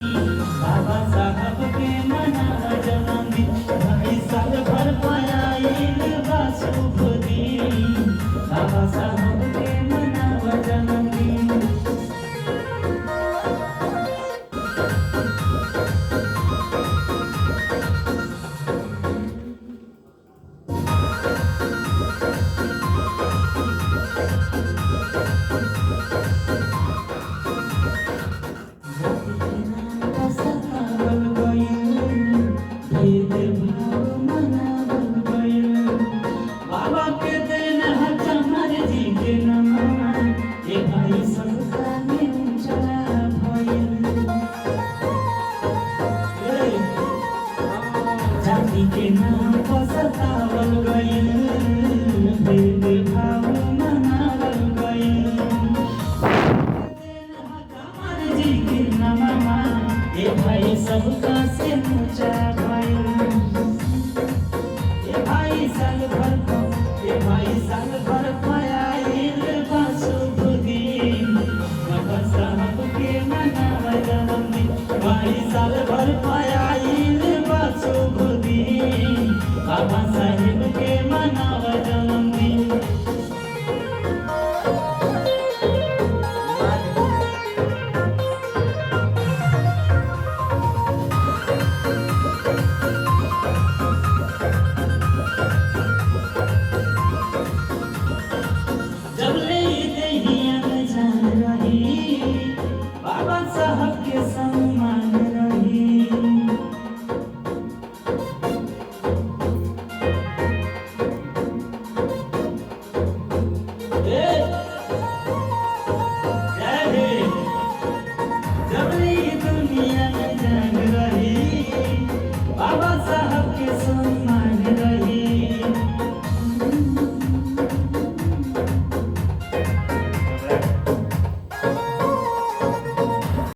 बाबा साहब के मनावा जन्मदिन भाई साल भर पयाइल बा शुभ दिन। बाबा साहब के मनावा जन्मदिन। बाबा के देन चमर जी के नमः ए भाई सबका में चला भइल। जाति के नाम पर सतावल गइल, भेदभाव मनावल गइल। चमर जी के नमः ए भाई सबका से ऊंचा